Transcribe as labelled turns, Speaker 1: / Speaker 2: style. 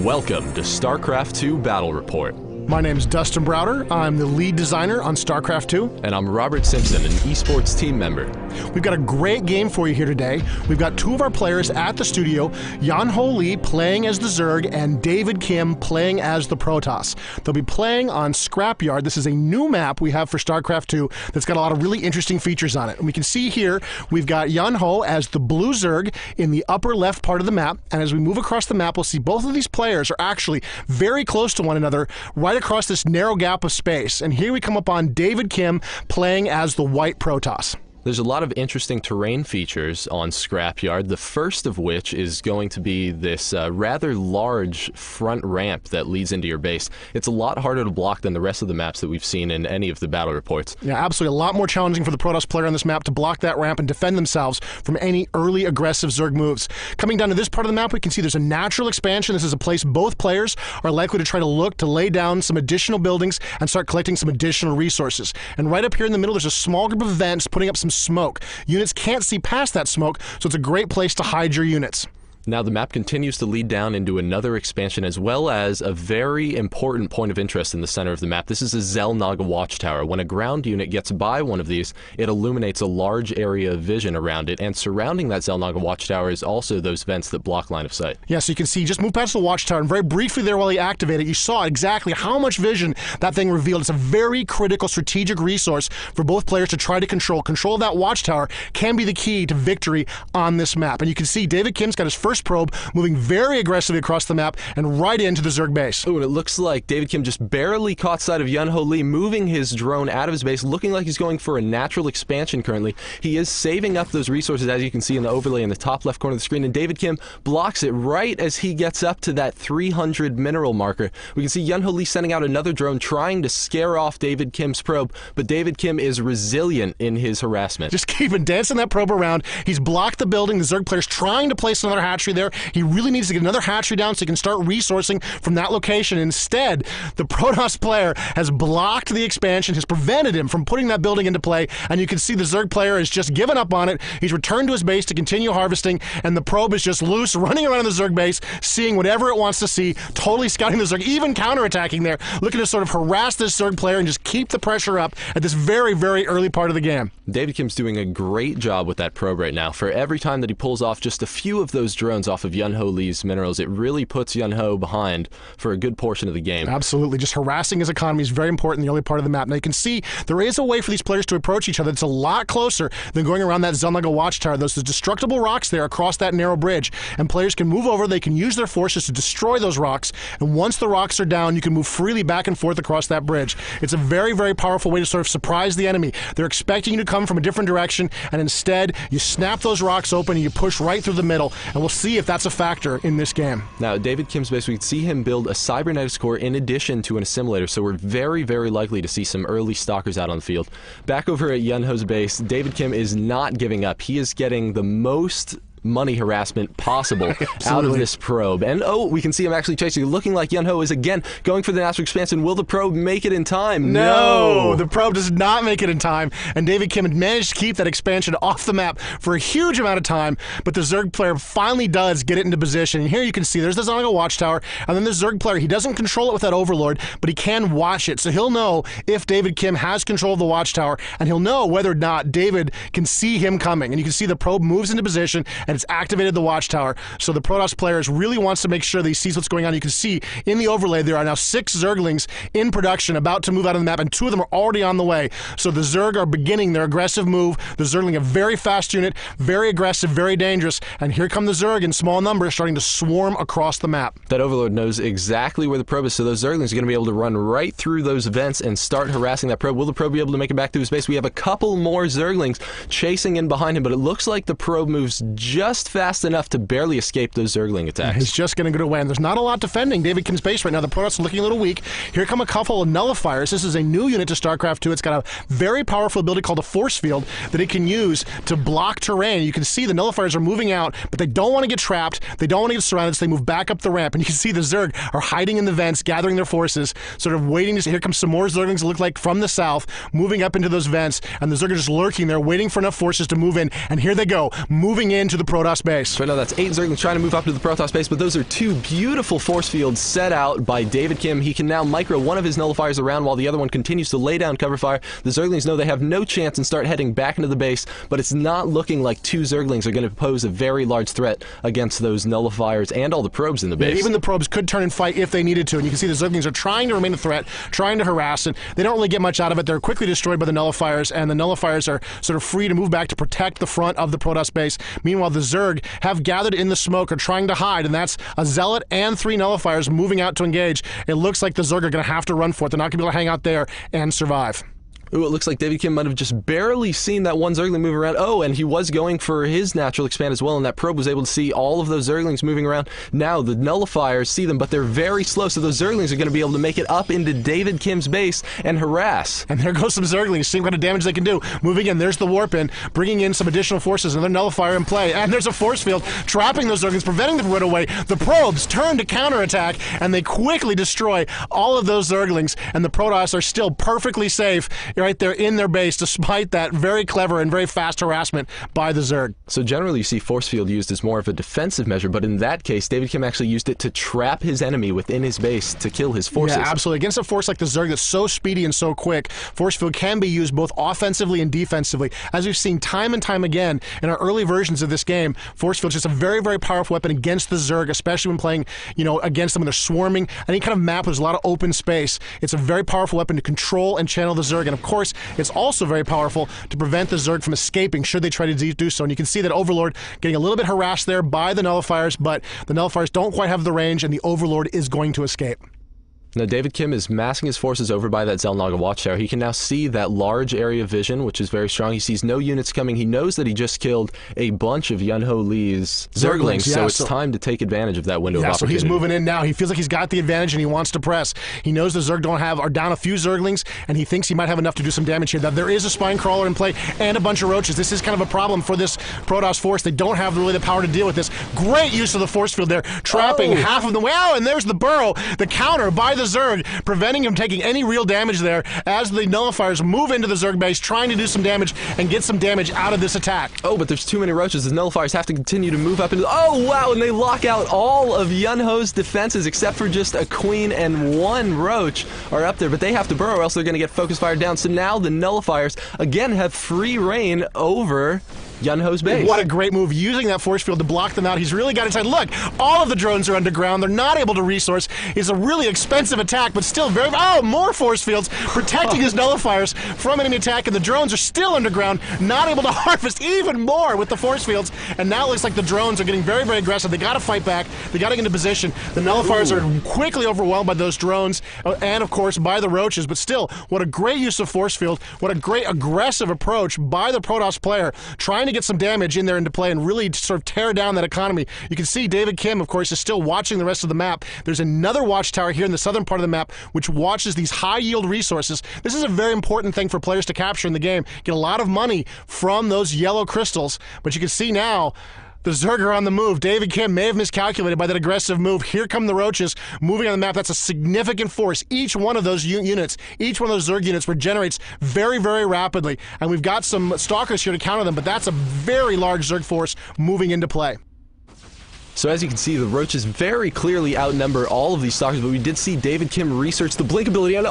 Speaker 1: Welcome to Starcraft 2 Battle Report.
Speaker 2: My name's Dustin Browder. I'm the lead designer on Starcraft 2.
Speaker 1: And I'm Robert Simpson, an esports team member.
Speaker 2: We've got a great game for you here today. We've got two of our players at the studio, Yan-Ho Lee playing as the Zerg and David Kim playing as the Protoss. They'll be playing on Scrapyard. This is a new map we have for Starcraft 2 that's got a lot of really interesting features on it. And we can see here we've got Yan-Ho as the blue Zerg in the upper left part of the map. And as we move across the map, we'll see both of these players are actually very close to one another right across this narrow gap of space. And here we come upon David Kim playing as the white Protoss.
Speaker 1: There's a lot of interesting terrain features on Scrapyard, the first of which is going to be this rather large front ramp that leads into your base. It's a lot harder to block than the rest of the maps that we've seen in any of the battle reports.
Speaker 2: Yeah, absolutely. A lot more challenging for the Protoss player on this map to block that ramp and defend themselves from any early aggressive Zerg moves. Coming down to this part of the map, we can see there's a natural expansion. This is a place both players are likely to try to look to lay down some additional buildings and start collecting some additional resources. And right up here in the middle, there's a small group of vents putting up some smoke. Units can't see past that smoke, so it's a great place to hide your units.
Speaker 1: Now the map continues to lead down into another expansion as well as a very important point of interest in the center of the map. This is a Xel'Naga watchtower. When a ground unit gets by one of these, it illuminates a large area of vision around it, and surrounding that Xel'Naga watchtower is also those vents that block line of sight.
Speaker 2: Yeah, so you can see, just move past the watchtower, and very briefly there while you activate it, you saw exactly how much vision that thing revealed. It's a very critical strategic resource for both players to try to control. Control of that watchtower can be the key to victory on this map. And you can see David Kim's got his first probe moving very aggressively across the map and right into the Zerg base.
Speaker 1: Oh, and it looks like David Kim just barely caught sight of Yan-Ho Lee moving his drone out of his base, looking like he's going for a natural expansion currently. He is saving up those resources, as you can see in the overlay in the top left corner of the screen, and David Kim blocks it right as he gets up to that 300 mineral marker. We can see Yan-Ho Lee sending out another drone trying to scare off David Kim's probe, but David Kim is resilient in his harassment.
Speaker 2: Just keeping dancing that probe around. He's blocked the building. The Zerg player's trying to place another hatchery there. He really needs to get another hatchery down so he can start resourcing from that location. Instead, the Protoss player has blocked the expansion, has prevented him from putting that building into play, and you can see the Zerg player has just given up on it. He's returned to his base to continue harvesting, and the probe is just loose, running around in the Zerg base, seeing whatever it wants to see, totally scouting the Zerg, even counterattacking there, looking to sort of harass this Zerg player and just keep the pressure up at this very, very early part of the game.
Speaker 1: David Kim's doing a great job with that probe right now. For every time that he pulls off just a few of those drones off of Yan-Ho Lee's minerals, it really puts Yan-Ho behind for a good portion of the game.
Speaker 2: Absolutely. Just harassing his economy is very important in the early part of the map. Now you can see there is a way for these players to approach each other that's a lot closer than going around that Xel'Naga watchtower. There's the destructible rocks there across that narrow bridge, and players can move over. They can use their forces to destroy those rocks, and once the rocks are down, you can move freely back and forth across that bridge. It's a very, very powerful way to sort of surprise the enemy. They're expecting you to come from a different direction, and instead you snap those rocks open and you push right through the middle, and we'll see if that's a factor in this game.
Speaker 1: Now, David Kim's base, we can see him build a cybernetics core in addition to an assimilator, so we're very, very likely to see some early stalkers out on the field. Back over at Yan-Ho's base, David Kim is not giving up. He is getting the most money harassment possible out of this probe. And oh, we can see him actually chasing, looking like Yan-Ho is again going for the natural expansion. Will the probe make it in time?
Speaker 2: No! The probe does not make it in time, and David Kim had managed to keep that expansion off the map for a huge amount of time, but the Zerg player finally does get it into position. And here you can see there's the Xel'Naga watchtower, and then the Zerg player, he doesn't control it with that overlord, but he can watch it. So he'll know if David Kim has control of the watchtower, and he'll know whether or not David can see him coming. And you can see the probe moves into position, and it's activated the watchtower. So the Protoss players really wants to make sure that he sees what's going on. You can see in the overlay there are now 6 Zerglings in production about to move out of the map, and 2 of them are already on the way. So the Zerg are beginning their aggressive move. The Zergling, a very fast unit, very aggressive, very dangerous, and here come the Zerg in small numbers starting to swarm across the map.
Speaker 1: That overlord knows exactly where the probe is, so those Zerglings are going to be able to run right through those vents and start harassing that probe. Will the probe be able to make it back to his base? We have a couple more Zerglings chasing in behind him, but it looks like the probe moves just fast enough to barely escape those Zergling attacks.
Speaker 2: He's just going to get away, and there's not a lot defending David Kim's base right now. The Protoss are looking a little weak. Here come a couple of nullifiers. This is a new unit to StarCraft 2. It's got a very powerful ability called a force field that it can use to block terrain. You can see the nullifiers are moving out, but they don't want to get trapped. They don't want to get surrounded, so they move back up the ramp. And you can see the Zerg are hiding in the vents, gathering their forces, sort of waiting to see. Here come some more Zerglings that look like from the south, moving up into those vents, and the Zerg are just lurking there, waiting for enough forces to move in. And here they go, moving into the Protoss base.
Speaker 1: So now that's 8 Zerglings trying to move up to the Protoss base, but those are 2 beautiful force fields set out by David Kim. He can now micro one of his nullifiers around while the other one continues to lay down cover fire. The Zerglings know they have no chance and start heading back into the base, but it's not looking like 2 Zerglings are going to pose a very large threat against those nullifiers and all the probes in the base.
Speaker 2: Yeah, even the probes could turn and fight if they needed to, and you can see the Zerglings are trying to remain a threat, trying to harass, and they don't really get much out of it. They're quickly destroyed by the nullifiers, and the nullifiers are sort of free to move back to protect the front of the Protoss base. Meanwhile, the Zerg have gathered in the smoke, are trying to hide, and that's a Zealot and 3 nullifiers moving out to engage. It looks like the Zerg are going to have to run for it. They're not going to be able to hang out there and survive.
Speaker 1: Ooh, it looks like David Kim might have just barely seen that one Zergling move around. Oh, and he was going for his natural expand as well, and that probe was able to see all of those Zerglings moving around. Now the nullifiers see them, but they're very slow, so those Zerglings are going to be able to make it up into David Kim's base and harass.
Speaker 2: And there goes some Zerglings, seeing what kind of damage they can do. Moving in, there's the warp in, bringing in some additional forces, another nullifier in play, and there's a force field trapping those Zerglings, preventing them from running away. The probes turn to counterattack, and they quickly destroy all of those Zerglings, and the Protoss are still perfectly safe right there in their base, despite that very clever and very fast harassment by the Zerg.
Speaker 1: So generally you see force field used as more of a defensive measure, but in that case, David Kim actually used it to trap his enemy within his base to kill his forces.
Speaker 2: Yeah, absolutely. Against a force like the Zerg that's so speedy and so quick, force field can be used both offensively and defensively. As we've seen time and time again in our early versions of this game, force field is just a very, very powerful weapon against the Zerg, especially when playing, against them when they're swarming. Any kind of map with a lot of open space, it's a very powerful weapon to control and channel the Zerg, and of course, it's also very powerful to prevent the Zerg from escaping should they try to do so. And you can see that Overlord getting a little bit harassed there by the nullifiers, but the nullifiers don't quite have the range, and the Overlord is going to escape.
Speaker 1: Now, David Kim is massing his forces over by that Xel'Naga watchtower. He can now see that large area vision, which is very strong. He sees no units coming. He knows that he just killed a bunch of Yun-Ho Lee's Zerglings, so it's time to take advantage of that window of opportunity.
Speaker 2: So he's moving in now. He feels like he's got the advantage, and he wants to press. He knows the Zerg are down a few Zerglings, and he thinks he might have enough to do some damage here. That there is a Spine Crawler in play and a bunch of Roaches. This is kind of a problem for this Protoss force. They don't have really the power to deal with this. Great use of the force field there, trapping half of them. Wow, and there's the burrow, the counter by the Zerg, preventing him taking any real damage there as the nullifiers move into the Zerg base, trying to do some damage and get some damage out of this attack.
Speaker 1: Oh, but there's too many Roaches. The nullifiers have to continue to move up into oh, wow, and they lock out all of Yun-Ho's defenses except for just a Queen and 1 Roach are up there, but they have to burrow or else they're going to get focus fired down. So now the nullifiers, again, have free reign over Yun-Ho's base.
Speaker 2: What a great move, using that force field to block them out. He's really got inside. Look, all of the drones are underground. They're not able to resource. It's a really expensive attack, but still very... Oh, more force fields protecting his nullifiers from enemy attack, and the drones are still underground, not able to harvest even more with the force fields. And now it looks like the drones are getting very, very aggressive. They got to fight back. They got to get into position. The nullifiers are quickly overwhelmed by those drones, and of course by the Roaches. But still, what a great use of force field. What a great aggressive approach by the Protoss player, trying to get some damage in there into play and really sort of tear down that economy. You can see David Kim, of course, is still watching the rest of the map. There's another watchtower here in the southern part of the map which watches these high-yield resources. This is a very important thing for players to capture in the game. Get a lot of money from those yellow crystals, but you can see now the Zerg are on the move. David Kim may have miscalculated by that aggressive move. Here come the Roaches moving on the map. That's a significant force. Each one of those units, each one of those Zerg units regenerates very, very rapidly. And we've got some Stalkers here to counter them, but that's a very large Zerg force moving into play.
Speaker 1: So as you can see, the Roaches very clearly outnumber all of these Stalkers, but we did see David Kim research the blink ability on